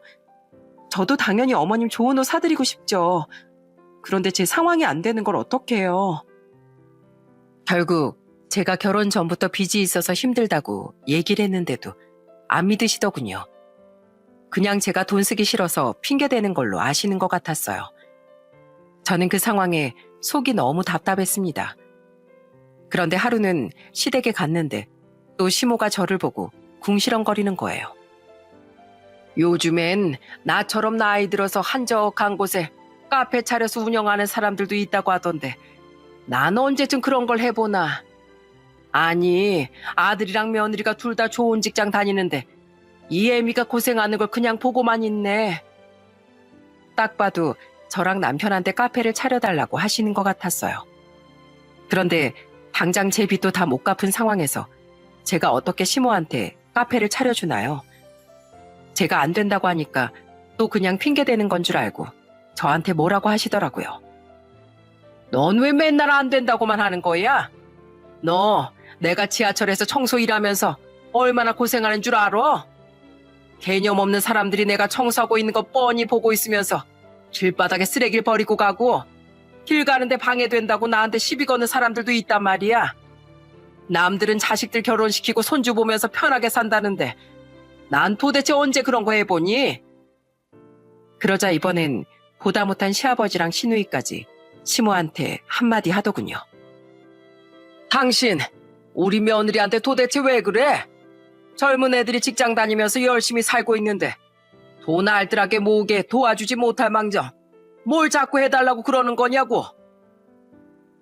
저도 당연히 어머님 좋은 옷 사드리고 싶죠. 그런데 제 상황이 안 되는 걸 어떡해요. 결국 제가 결혼 전부터 빚이 있어서 힘들다고 얘기를 했는데도 안 믿으시더군요. 그냥 제가 돈 쓰기 싫어서 핑계대는 걸로 아시는 것 같았어요. 저는 그 상황에 속이 너무 답답했습니다. 그런데 하루는 시댁에 갔는데 또 시모가 저를 보고 궁시렁거리는 거예요. 요즘엔 나처럼 나이 들어서 한적한 곳에 카페 차려서 운영하는 사람들도 있다고 하던데 난 언제쯤 그런 걸 해보나. 아니, 아들이랑 며느리가 둘 다 좋은 직장 다니는데 이 애미가 고생하는 걸 그냥 보고만 있네. 딱 봐도 저랑 남편한테 카페를 차려달라고 하시는 것 같았어요. 그런데 당장 제 빚도 다 못 갚은 상황에서 제가 어떻게 시모한테 카페를 차려주나요? 제가 안 된다고 하니까 또 그냥 핑계대는 건 줄 알고 저한테 뭐라고 하시더라고요. 넌 왜 맨날 안 된다고만 하는 거야? 너 내가 지하철에서 청소 일하면서 얼마나 고생하는 줄 알아? 개념 없는 사람들이 내가 청소하고 있는 거 뻔히 보고 있으면서 길바닥에 쓰레기를 버리고 가고 길 가는데 방해된다고 나한테 시비 거는 사람들도 있단 말이야. 남들은 자식들 결혼시키고 손주 보면서 편하게 산다는데 난 도대체 언제 그런 거 해보니? 그러자 이번엔 보다 못한 시아버지랑 시누이까지 시모한테 한마디 하더군요. 당신, 우리 며느리한테 도대체 왜 그래? 젊은 애들이 직장 다니면서 열심히 살고 있는데 돈 알뜰하게 모으게 도와주지 못할 망정 뭘 자꾸 해달라고 그러는 거냐고.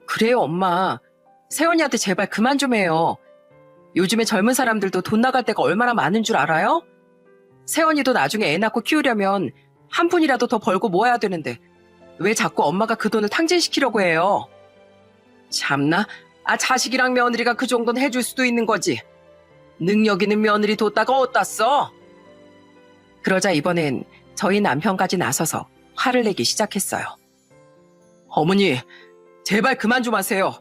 그래요, 엄마. 세연이한테 제발 그만 좀 해요. 요즘에 젊은 사람들도 돈 나갈 때가 얼마나 많은 줄 알아요? 세연이도 나중에 애 낳고 키우려면 한 푼이라도 더 벌고 모아야 되는데 왜 자꾸 엄마가 그 돈을 탕진시키려고 해요? 참나, 자식이랑 며느리가 그 정도는 해줄 수도 있는 거지. 능력 있는 며느리 뒀다가 어디다 써? 그러자 이번엔 저희 남편까지 나서서 화를 내기 시작했어요. 어머니, 제발 그만 좀 하세요.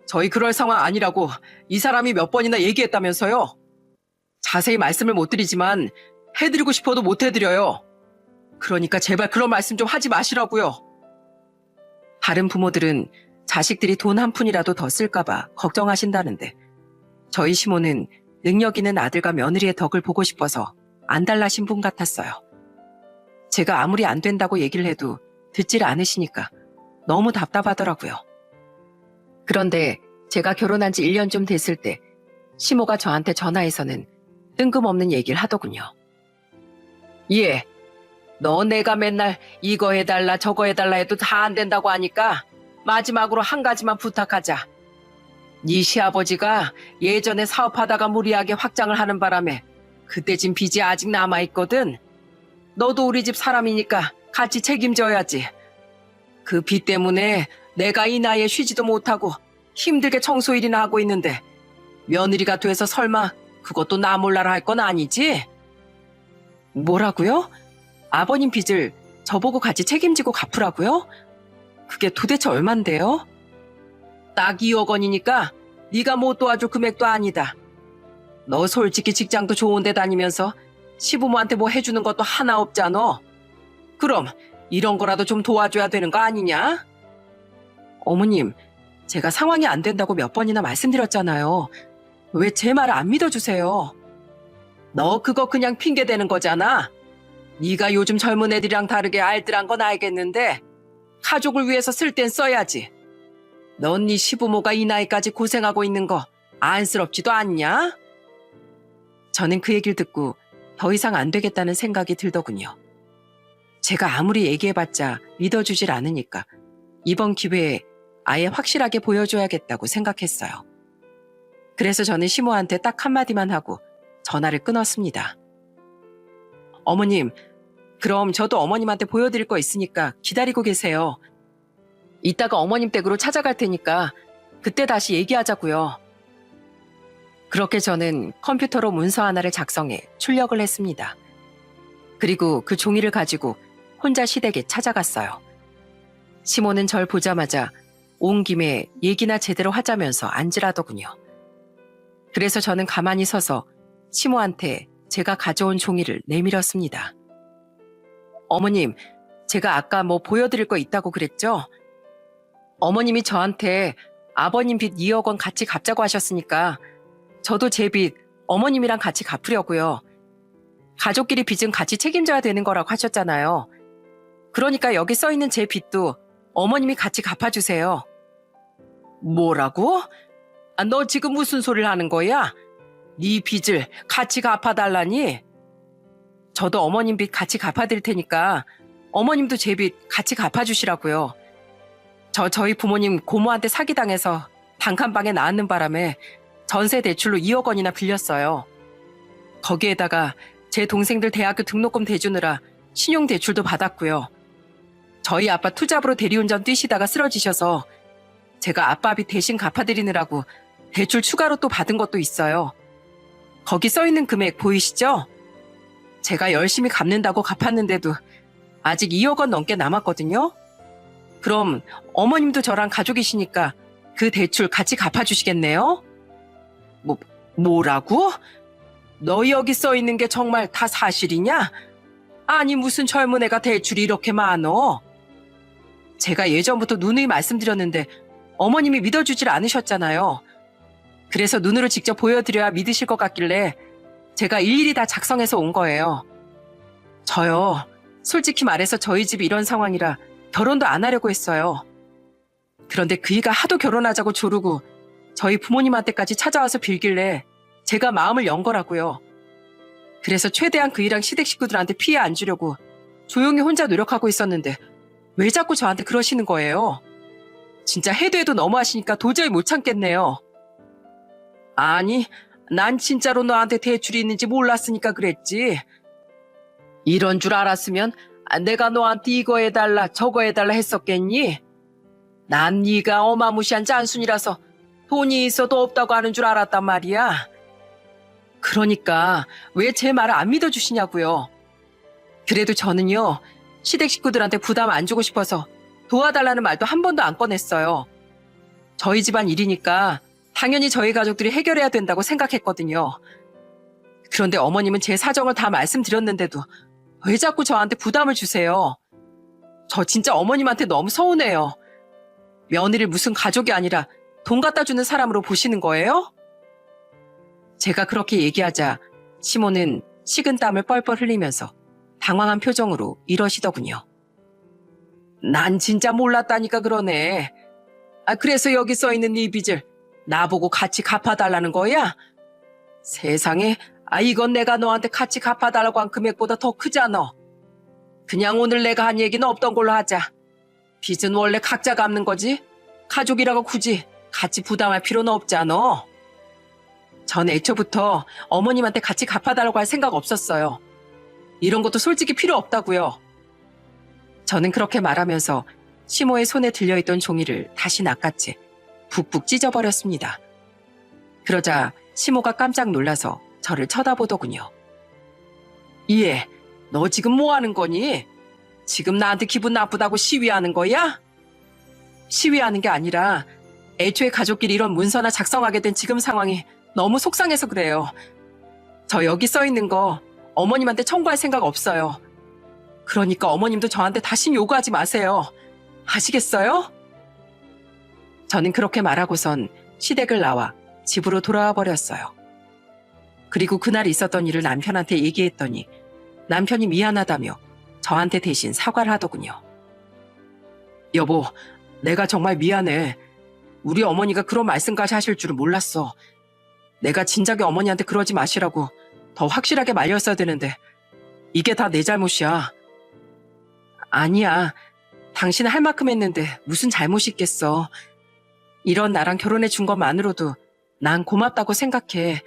저희 그럴 상황 아니라고 이 사람이 몇 번이나 얘기했다면서요. 자세히 말씀을 못 드리지만 해드리고 싶어도 못 해드려요. 그러니까 제발 그런 말씀 좀 하지 마시라고요. 다른 부모들은 자식들이 돈 한 푼이라도 더 쓸까봐 걱정하신다는데 저희 시모는 능력 있는 아들과 며느리의 덕을 보고 싶어서 안달나신 분 같았어요. 제가 아무리 안 된다고 얘기를 해도 듣질 않으시니까 너무 답답하더라고요. 그런데 제가 결혼한 지 1년 좀 됐을 때 시모가 저한테 전화해서는 뜬금없는 얘기를 하더군요. 예, 너 내가 맨날 이거 해달라 저거 해달라 해도 다 안 된다고 하니까 마지막으로 한 가지만 부탁하자. 네 시아버지가 예전에 사업하다가 무리하게 확장을 하는 바람에 그때 진 빚이 아직 남아있거든. 너도 우리 집 사람이니까 같이 책임져야지. 그 빚 때문에 내가 이 나이에 쉬지도 못하고 힘들게 청소 일이나 하고 있는데 며느리가 돼서 설마 그것도 나 몰라라 할 건 아니지? 뭐라고요? 아버님 빚을 저보고 같이 책임지고 갚으라고요? 그게 도대체 얼만데요? 딱 2억 원이니까 네가 못 도와줄 금액도 아니다. 너 솔직히 직장도 좋은 데 다니면서 시부모한테 뭐 해주는 것도 하나 없잖아. 그럼 이런 거라도 좀 도와줘야 되는 거 아니냐? 어머님, 제가 상황이 안 된다고 몇 번이나 말씀드렸잖아요. 왜 제 말을 안 믿어주세요? 너 그거 그냥 핑계대는 거잖아. 네가 요즘 젊은 애들이랑 다르게 알뜰한 건 알겠는데 가족을 위해서 쓸 땐 써야지. 넌 네 시부모가 이 나이까지 고생하고 있는 거 안쓰럽지도 않냐? 저는 그 얘기를 듣고 더 이상 안 되겠다는 생각이 들더군요. 제가 아무리 얘기해봤자 믿어주질 않으니까 이번 기회에 아예 확실하게 보여줘야겠다고 생각했어요. 그래서 저는 시모한테 딱 한마디만 하고 전화를 끊었습니다. 어머님, 그럼 저도 어머님한테 보여드릴 거 있으니까 기다리고 계세요. 이따가 어머님 댁으로 찾아갈 테니까 그때 다시 얘기하자고요. 그렇게 저는 컴퓨터로 문서 하나를 작성해 출력을 했습니다. 그리고 그 종이를 가지고 혼자 시댁에 찾아갔어요. 시모는 절 보자마자 온 김에 얘기나 제대로 하자면서 앉으라더군요. 그래서 저는 가만히 서서 시모한테 제가 가져온 종이를 내밀었습니다. 어머님, 제가 아까 뭐 보여드릴 거 있다고 그랬죠? 어머님이 저한테 아버님 빚 2억 원 같이 갚자고 하셨으니까 저도 제 빚 어머님이랑 같이 갚으려고요. 가족끼리 빚은 같이 책임져야 되는 거라고 하셨잖아요. 그러니까 여기 써있는 제 빚도 어머님이 같이 갚아주세요. 뭐라고? 너 지금 무슨 소리를 하는 거야? 네 빚을 같이 갚아달라니? 저도 어머님 빚 같이 갚아드릴 테니까 어머님도 제 빚 같이 갚아주시라고요. 저희 부모님 고모한테 사기당해서 단칸방에 나앉는 바람에 전세 대출로 2억 원이나 빌렸어요. 거기에다가 제 동생들 대학교 등록금 대주느라 신용대출도 받았고요. 저희 아빠 투잡으로 대리운전 뛰시다가 쓰러지셔서 제가 아빠 빚 대신 갚아드리느라고 대출 추가로 또 받은 것도 있어요. 거기 써있는 금액 보이시죠? 제가 열심히 갚는다고 갚았는데도 아직 2억 원 넘게 남았거든요. 그럼 어머님도 저랑 가족이시니까 그 대출 같이 갚아주시겠네요? 뭐라고? 너 여기 써있는 게 정말 다 사실이냐? 아니 무슨 젊은 애가 대출이 이렇게 많어? 제가 예전부터 누누이 말씀드렸는데 어머님이 믿어주질 않으셨잖아요. 그래서 눈으로 직접 보여드려야 믿으실 것 같길래 제가 일일이 다 작성해서 온 거예요. 저요, 솔직히 말해서 저희 집이 이런 상황이라 결혼도 안 하려고 했어요. 그런데 그이가 하도 결혼하자고 조르고 저희 부모님한테까지 찾아와서 빌길래 제가 마음을 연 거라고요. 그래서 최대한 그이랑 시댁 식구들한테 피해 안 주려고 조용히 혼자 노력하고 있었는데 왜 자꾸 저한테 그러시는 거예요? 진짜 해도 해도 너무하시니까 도저히 못 참겠네요. 아니, 난 진짜로 너한테 대출이 있는지 몰랐으니까 그랬지. 이런 줄 알았으면 내가 너한테 이거 해달라 저거 해달라 했었겠니? 난 네가 어마무시한 짠순이라서 돈이 있어도 없다고 하는 줄 알았단 말이야. 그러니까 왜 제 말을 안 믿어주시냐고요. 그래도 저는요, 시댁 식구들한테 부담 안 주고 싶어서 도와달라는 말도 한 번도 안 꺼냈어요. 저희 집안 일이니까 당연히 저희 가족들이 해결해야 된다고 생각했거든요. 그런데 어머님은 제 사정을 다 말씀드렸는데도 왜 자꾸 저한테 부담을 주세요? 저 진짜 어머님한테 너무 서운해요. 며느리를 무슨 가족이 아니라 돈 갖다 주는 사람으로 보시는 거예요? 제가 그렇게 얘기하자 시모는 식은땀을 뻘뻘 흘리면서 당황한 표정으로 이러시더군요. 난 진짜 몰랐다니까 그러네. 그래서 여기 써있는 네 빚을 나보고 같이 갚아달라는 거야? 세상에, 이건 내가 너한테 같이 갚아달라고 한 금액보다 더 크잖아. 그냥 오늘 내가 한 얘기는 없던 걸로 하자. 빚은 원래 각자 갚는 거지. 가족이라고 굳이 같이 부담할 필요는 없잖아. 전 애초부터 어머님한테 같이 갚아달라고 할 생각 없었어요. 이런 것도 솔직히 필요 없다고요. 저는 그렇게 말하면서 시모의 손에 들려있던 종이를 다시 낚아채 북북 찢어버렸습니다. 그러자 시모가 깜짝 놀라서 저를 쳐다보더군요. 얘, 너 지금 뭐 하는 거니? 지금 나한테 기분 나쁘다고 시위하는 거야? 시위하는 게 아니라 애초에 가족끼리 이런 문서나 작성하게 된 지금 상황이 너무 속상해서 그래요. 저 여기 써있는 거 어머님한테 청구할 생각 없어요. 그러니까 어머님도 저한테 다시 요구하지 마세요. 아시겠어요? 저는 그렇게 말하고선 시댁을 나와 집으로 돌아와 버렸어요. 그리고 그날 있었던 일을 남편한테 얘기했더니 남편이 미안하다며 저한테 대신 사과를 하더군요. 여보, 내가 정말 미안해. 우리 어머니가 그런 말씀까지 하실 줄은 몰랐어. 내가 진작에 어머니한테 그러지 마시라고 더 확실하게 말렸어야 되는데 이게 다 내 잘못이야. 아니야. 당신은 할 만큼 했는데 무슨 잘못이 있겠어. 이런 나랑 결혼해 준 것만으로도 난 고맙다고 생각해.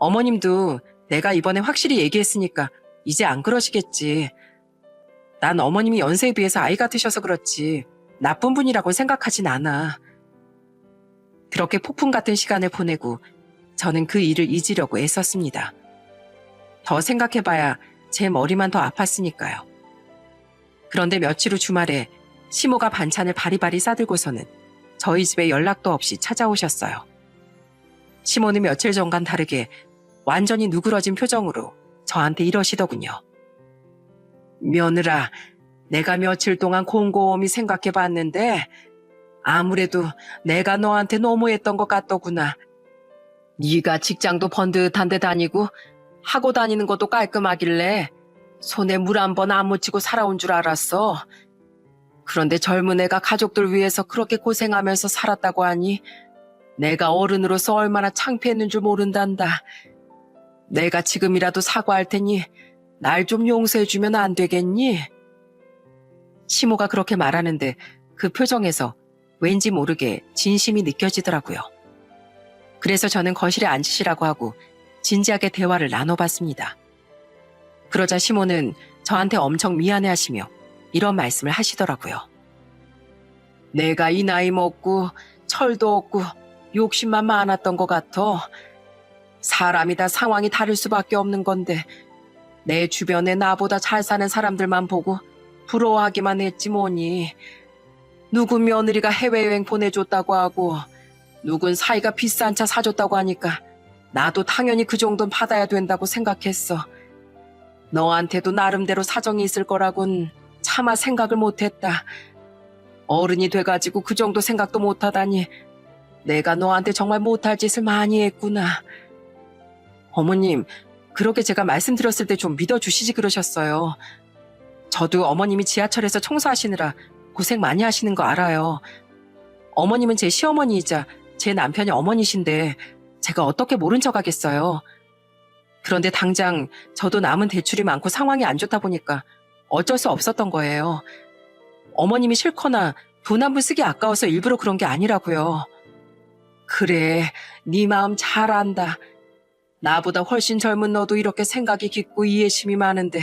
어머님도 내가 이번에 확실히 얘기했으니까 이제 안 그러시겠지. 난 어머님이 연세에 비해서 아이 같으셔서 그렇지 나쁜 분이라고 생각하진 않아. 그렇게 폭풍 같은 시간을 보내고 저는 그 일을 잊으려고 애썼습니다. 더 생각해봐야 제 머리만 더 아팠으니까요. 그런데 며칠 후 주말에 시모가 반찬을 바리바리 싸들고서는 저희 집에 연락도 없이 찾아오셨어요. 시모는 며칠 전과는 다르게 완전히 누그러진 표정으로 저한테 이러시더군요. 며느라, 내가 며칠 동안 곰곰이 생각해봤는데 아무래도 내가 너한테 너무했던 것 같더구나. 네가 직장도 번듯한 데 다니고 하고 다니는 것도 깔끔하길래 손에 물 한 번 안 묻히고 살아온 줄 알았어. 그런데 젊은 애가 가족들 위해서 그렇게 고생하면서 살았다고 하니 내가 어른으로서 얼마나 창피했는 줄 모른단다. 내가 지금이라도 사과할 테니 날 좀 용서해주면 안 되겠니? 시모가 그렇게 말하는데 그 표정에서 왠지 모르게 진심이 느껴지더라고요. 그래서 저는 거실에 앉으시라고 하고 진지하게 대화를 나눠봤습니다. 그러자 시모는 저한테 엄청 미안해하시며 이런 말씀을 하시더라고요. 내가 이 나이 먹고 철도 없고 욕심만 많았던 것 같아. 사람이 다 상황이 다를 수밖에 없는 건데 내 주변에 나보다 잘 사는 사람들만 보고 부러워하기만 했지 뭐니. 누군 며느리가 해외여행 보내줬다고 하고 누군 사이가 비싼 차 사줬다고 하니까 나도 당연히 그 정도는 받아야 된다고 생각했어. 너한테도 나름대로 사정이 있을 거라곤 차마 생각을 못했다. 어른이 돼가지고 그 정도 생각도 못하다니 내가 너한테 정말 못할 짓을 많이 했구나. 어머님, 그렇게 제가 말씀드렸을 때 좀 믿어주시지 그러셨어요. 저도 어머님이 지하철에서 청소하시느라 고생 많이 하시는 거 알아요. 어머님은 제 시어머니이자 제 남편이 어머니신데 제가 어떻게 모른 척 하겠어요. 그런데 당장 저도 남은 대출이 많고 상황이 안 좋다 보니까 어쩔 수 없었던 거예요. 어머님이 싫거나 돈 한 푼 쓰기 아까워서 일부러 그런 게 아니라고요. 그래, 네 마음 잘 안다. 나보다 훨씬 젊은 너도 이렇게 생각이 깊고 이해심이 많은데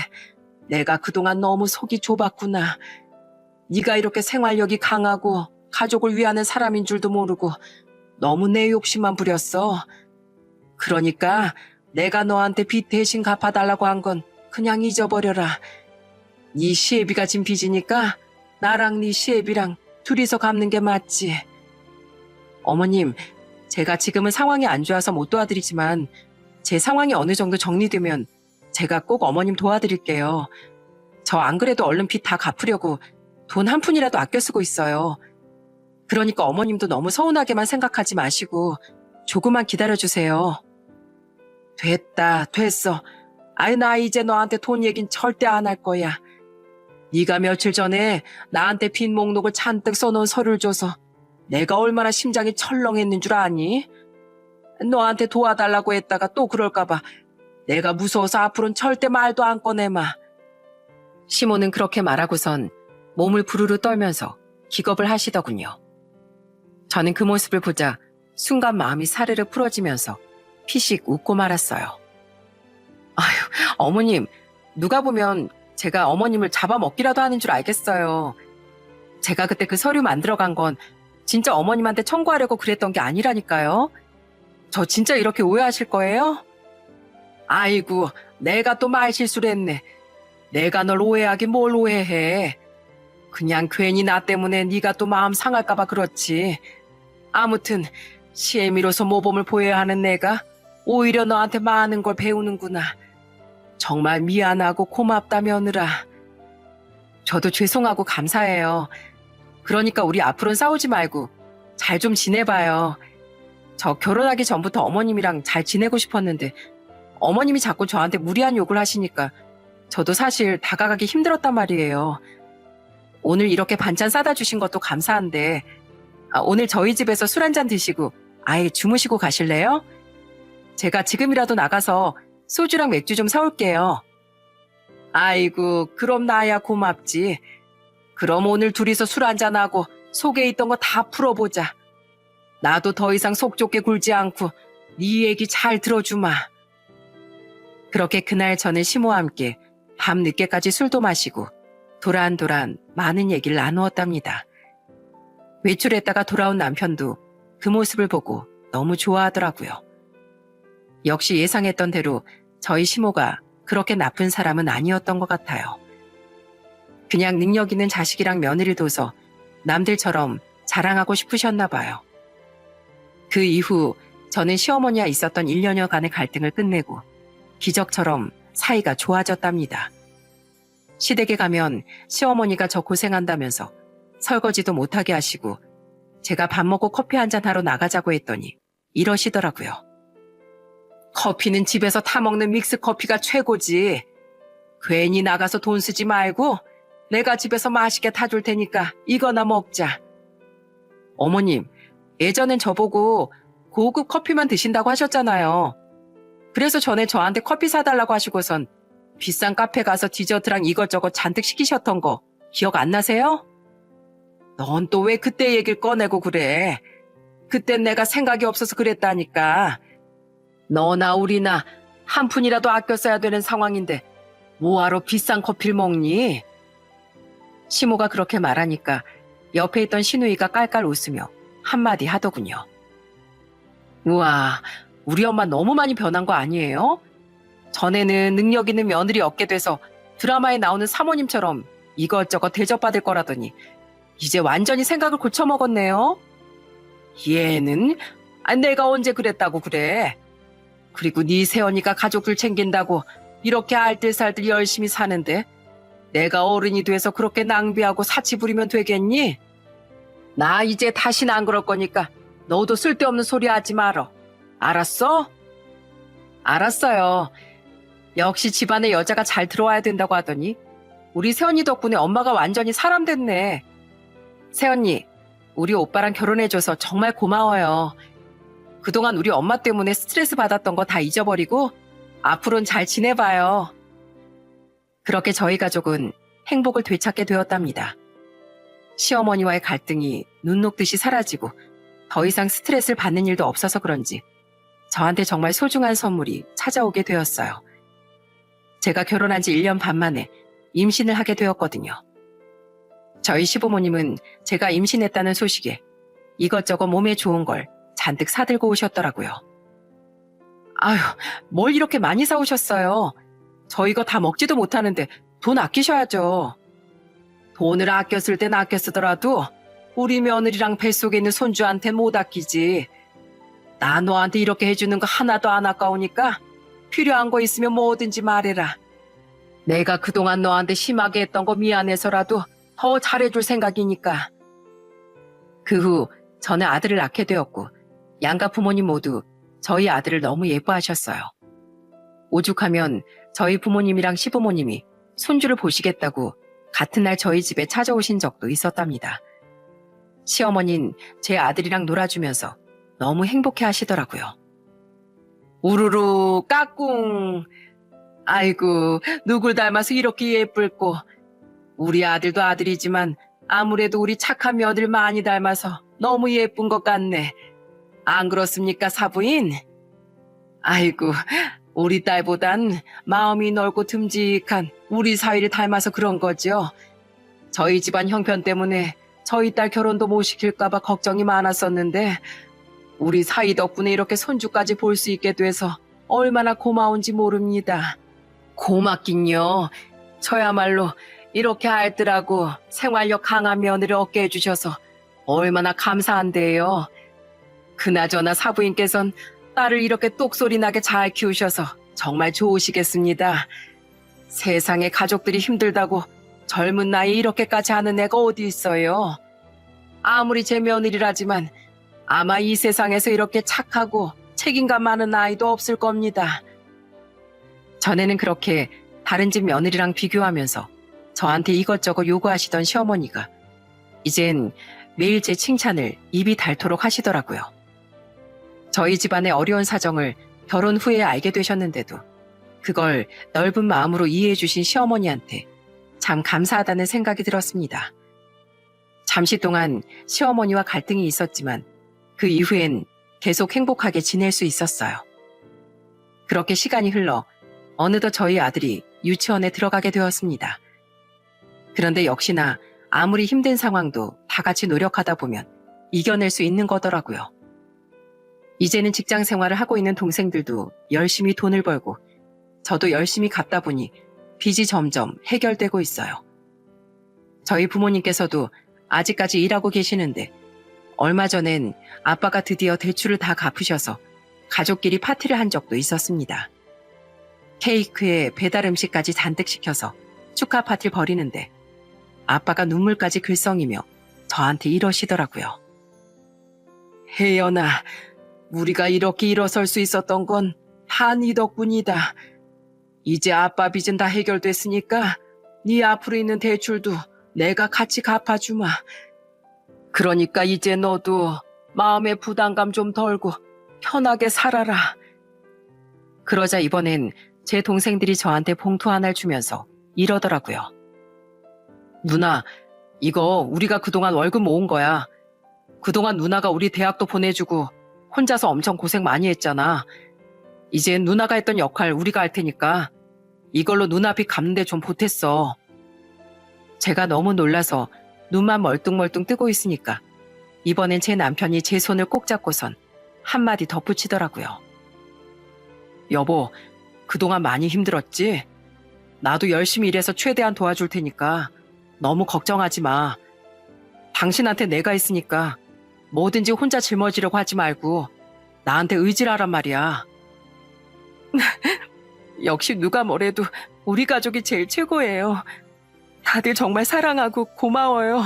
내가 그동안 너무 속이 좁았구나. 네가 이렇게 생활력이 강하고 가족을 위하는 사람인 줄도 모르고 너무 내 욕심만 부렸어. 그러니까 내가 너한테 빚 대신 갚아달라고 한 건 그냥 잊어버려라. 네 시애비가 진 빚이니까 나랑 네 시애비랑 둘이서 갚는 게 맞지. 어머님, 제가 지금은 상황이 안 좋아서 못 도와드리지만 제 상황이 어느 정도 정리되면 제가 꼭 어머님 도와드릴게요. 저 안 그래도 얼른 빚 다 갚으려고 돈 한 푼이라도 아껴 쓰고 있어요. 그러니까 어머님도 너무 서운하게만 생각하지 마시고 조금만 기다려주세요. 됐다, 됐어. 아이, 나 이제 너한테 돈 얘긴 절대 안 할 거야. 네가 며칠 전에 나한테 빈 목록을 잔뜩 써놓은 서류를 줘서 내가 얼마나 심장이 철렁했는 줄 아니? 너한테 도와달라고 했다가 또 그럴까봐 내가 무서워서 앞으로는 절대 말도 안 꺼내마. 시모는 그렇게 말하고선 몸을 부르르 떨면서 기겁을 하시더군요. 저는 그 모습을 보자 순간 마음이 사르르 풀어지면서 피식 웃고 말았어요. 아휴, 어머님, 누가 보면 제가 어머님을 잡아먹기라도 하는 줄 알겠어요. 제가 그때 그 서류 만들어간 건 진짜 어머님한테 청구하려고 그랬던 게 아니라니까요. 저 진짜 이렇게 오해하실 거예요? 아이고, 내가 또 말실수를 했네. 내가 널 오해하긴 뭘 오해해. 그냥 괜히 나 때문에 네가 또 마음 상할까 봐 그렇지. 아무튼 시애미로서 모범을 보여야 하는 내가 오히려 너한테 많은 걸 배우는구나. 정말 미안하고 고맙다 며느라. 저도 죄송하고 감사해요. 그러니까 우리 앞으로는 싸우지 말고 잘 좀 지내봐요. 저 결혼하기 전부터 어머님이랑 잘 지내고 싶었는데 어머님이 자꾸 저한테 무리한 욕을 하시니까 저도 사실 다가가기 힘들었단 말이에요. 오늘 이렇게 반찬 싸다 주신 것도 감사한데 오늘 저희 집에서 술 한잔 드시고 아예 주무시고 가실래요? 제가 지금이라도 나가서 소주랑 맥주 좀 사올게요. 아이고, 그럼 나야 고맙지. 그럼 오늘 둘이서 술 한잔하고 속에 있던 거 다 풀어보자. 나도 더 이상 속 좁게 굴지 않고 네 얘기 잘 들어주마. 그렇게 그날 저는 시모와 함께 밤 늦게까지 술도 마시고 도란도란 많은 얘기를 나누었답니다. 외출했다가 돌아온 남편도 그 모습을 보고 너무 좋아하더라고요. 역시 예상했던 대로 저희 시모가 그렇게 나쁜 사람은 아니었던 것 같아요. 그냥 능력 있는 자식이랑 며느리 둬서 남들처럼 자랑하고 싶으셨나 봐요. 그 이후 저는 시어머니와 있었던 1년여간의 갈등을 끝내고 기적처럼 사이가 좋아졌답니다. 시댁에 가면 시어머니가 저 고생한다면서 설거지도 못하게 하시고 제가 밥 먹고 커피 한잔 하러 나가자고 했더니 이러시더라고요. 커피는 집에서 타먹는 믹스커피가 최고지. 괜히 나가서 돈 쓰지 말고 내가 집에서 맛있게 타줄 테니까 이거나 먹자. 어머님, 예전엔 저보고 고급 커피만 드신다고 하셨잖아요. 그래서 전에 저한테 커피 사달라고 하시고선 비싼 카페 가서 디저트랑 이것저것 잔뜩 시키셨던 거 기억 안 나세요? 넌 또 왜 그때 얘기를 꺼내고 그래? 그땐 내가 생각이 없어서 그랬다니까. 너나 우리나 한 푼이라도 아껴 써야 되는 상황인데 뭐하러 비싼 커피를 먹니? 시모가 그렇게 말하니까 옆에 있던 시누이가 깔깔 웃으며 한마디 하더군요. 우와, 우리 엄마 너무 많이 변한 거 아니에요? 전에는 능력 있는 며느리 얻게 돼서 드라마에 나오는 사모님처럼 이것저것 대접받을 거라더니 이제 완전히 생각을 고쳐먹었네요. 얘는 내가 언제 그랬다고 그래. 그리고 네 새언니가 가족들 챙긴다고 이렇게 알뜰살뜰 열심히 사는데 내가 어른이 돼서 그렇게 낭비하고 사치 부리면 되겠니? 나 이제 다시는 안 그럴 거니까 너도 쓸데없는 소리 하지 말어. 알았어? 알았어요. 역시 집안에 여자가 잘 들어와야 된다고 하더니 우리 새언니 덕분에 엄마가 완전히 사람 됐네. 새언니, 우리 오빠랑 결혼해줘서 정말 고마워요. 그동안 우리 엄마 때문에 스트레스 받았던 거 다 잊어버리고 앞으로는 잘 지내봐요. 그렇게 저희 가족은 행복을 되찾게 되었답니다. 시어머니와의 갈등이 눈 녹듯이 사라지고 더 이상 스트레스를 받는 일도 없어서 그런지 저한테 정말 소중한 선물이 찾아오게 되었어요. 제가 결혼한 지 1년 반 만에 임신을 하게 되었거든요. 저희 시부모님은 제가 임신했다는 소식에 이것저것 몸에 좋은 걸 잔뜩 사들고 오셨더라고요. 아휴, 뭘 이렇게 많이 사오셨어요. 저 이거 다 먹지도 못하는데 돈 아끼셔야죠. 돈을 아껴 쓸 땐 아껴 쓰더라도 우리 며느리랑 뱃속에 있는 손주한텐 못 아끼지. 나 너한테 이렇게 해주는 거 하나도 안 아까우니까 필요한 거 있으면 뭐든지 말해라. 내가 그동안 너한테 심하게 했던 거 미안해서라도 더 잘해줄 생각이니까. 그 후 저는 아들을 낳게 되었고 양가 부모님 모두 저희 아들을 너무 예뻐하셨어요. 오죽하면 저희 부모님이랑 시부모님이 손주를 보시겠다고 같은 날 저희 집에 찾아오신 적도 있었답니다. 시어머니는 제 아들이랑 놀아주면서 너무 행복해 하시더라고요. 우르르 까꿍. 아이고, 누굴 닮아서 이렇게 예쁠꼬. 우리 아들도 아들이지만 아무래도 우리 착한 며느리 많이 닮아서 너무 예쁜 것 같네. 안 그렇습니까, 사부인? 아이고, 우리 딸보단 마음이 넓고 듬직한 우리 사위를 닮아서 그런 거죠. 저희 집안 형편 때문에 저희 딸 결혼도 못 시킬까봐 걱정이 많았었는데 우리 사위 덕분에 이렇게 손주까지 볼 수 있게 돼서 얼마나 고마운지 모릅니다. 고맙긴요. 저야말로 이렇게 알뜰하고 생활력 강한 며느리를 얻게 해주셔서 얼마나 감사한데요. 그나저나 사부인께선 딸을 이렇게 똑소리 나게 잘 키우셔서 정말 좋으시겠습니다. 세상에 가족들이 힘들다고 젊은 나이에 이렇게까지 하는 애가 어디 있어요. 아무리 제 며느리라지만 아마 이 세상에서 이렇게 착하고 책임감 많은 아이도 없을 겁니다. 전에는 그렇게 다른 집 며느리랑 비교하면서 저한테 이것저것 요구하시던 시어머니가 이젠 매일 제 칭찬을 입이 닳도록 하시더라고요. 저희 집안의 어려운 사정을 결혼 후에 알게 되셨는데도 그걸 넓은 마음으로 이해해 주신 시어머니한테 참 감사하다는 생각이 들었습니다. 잠시 동안 시어머니와 갈등이 있었지만 그 이후엔 계속 행복하게 지낼 수 있었어요. 그렇게 시간이 흘러 어느덧 저희 아들이 유치원에 들어가게 되었습니다. 그런데 역시나 아무리 힘든 상황도 다 같이 노력하다 보면 이겨낼 수 있는 거더라고요. 이제는 직장 생활을 하고 있는 동생들도 열심히 돈을 벌고 저도 열심히 갚다 보니 빚이 점점 해결되고 있어요. 저희 부모님께서도 아직까지 일하고 계시는데 얼마 전엔 아빠가 드디어 대출을 다 갚으셔서 가족끼리 파티를 한 적도 있었습니다. 케이크에 배달 음식까지 잔뜩 시켜서 축하 파티를 벌이는데 아빠가 눈물까지 글썽이며 저한테 이러시더라고요. 혜연아, 우리가 이렇게 일어설 수 있었던 건 다 네 덕분이다. 이제 아빠 빚은 다 해결됐으니까 네 앞으로 있는 대출도 내가 같이 갚아주마. 그러니까 이제 너도 마음의 부담감 좀 덜고 편하게 살아라. 그러자 이번엔 제 동생들이 저한테 봉투 하나를 주면서 이러더라고요. 누나, 이거 우리가 그동안 월급 모은 거야. 그동안 누나가 우리 대학도 보내주고 혼자서 엄청 고생 많이 했잖아. 이제 누나가 했던 역할 우리가 할 테니까 이걸로 누나 빚 갚는데 좀 보탰어. 제가 너무 놀라서 눈만 멀뚱멀뚱 뜨고 있으니까 이번엔 제 남편이 제 손을 꼭 잡고선 한마디 덧붙이더라고요. 여보, 그동안 많이 힘들었지? 나도 열심히 일해서 최대한 도와줄 테니까 너무 걱정하지 마. 당신한테 내가 있으니까 뭐든지 혼자 짊어지려고 하지 말고 나한테 의지하란 말이야. 역시 누가 뭐래도 우리 가족이 제일 최고예요. 다들 정말 사랑하고 고마워요.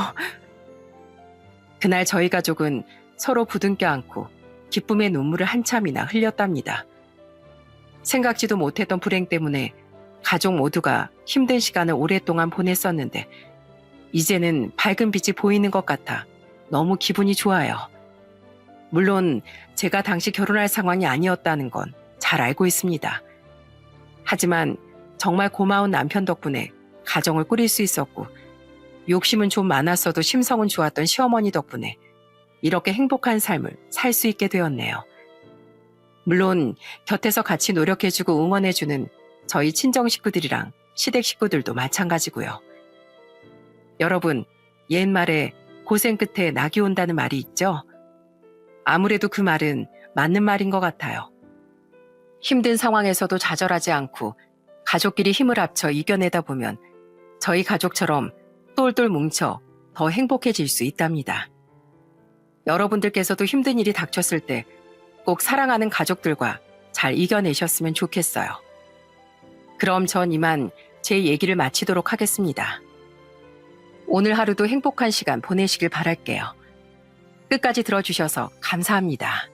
그날 저희 가족은 서로 부둥켜 안고 기쁨의 눈물을 한참이나 흘렸답니다. 생각지도 못했던 불행 때문에 가족 모두가 힘든 시간을 오랫동안 보냈었는데 이제는 밝은 빛이 보이는 것 같아 너무 기분이 좋아요. 물론 제가 당시 결혼할 상황이 아니었다는 건 잘 알고 있습니다. 하지만 정말 고마운 남편 덕분에 가정을 꾸릴 수 있었고 욕심은 좀 많았어도 심성은 좋았던 시어머니 덕분에 이렇게 행복한 삶을 살 수 있게 되었네요. 물론 곁에서 같이 노력해주고 응원해주는 저희 친정 식구들이랑 시댁 식구들도 마찬가지고요. 여러분, 옛말에 고생 끝에 낙이 온다는 말이 있죠? 아무래도 그 말은 맞는 말인 것 같아요. 힘든 상황에서도 좌절하지 않고 가족끼리 힘을 합쳐 이겨내다 보면 저희 가족처럼 똘똘 뭉쳐 더 행복해질 수 있답니다. 여러분들께서도 힘든 일이 닥쳤을 때 꼭 사랑하는 가족들과 잘 이겨내셨으면 좋겠어요. 그럼 전 이만 제 얘기를 마치도록 하겠습니다. 오늘 하루도 행복한 시간 보내시길 바랄게요. 끝까지 들어주셔서 감사합니다.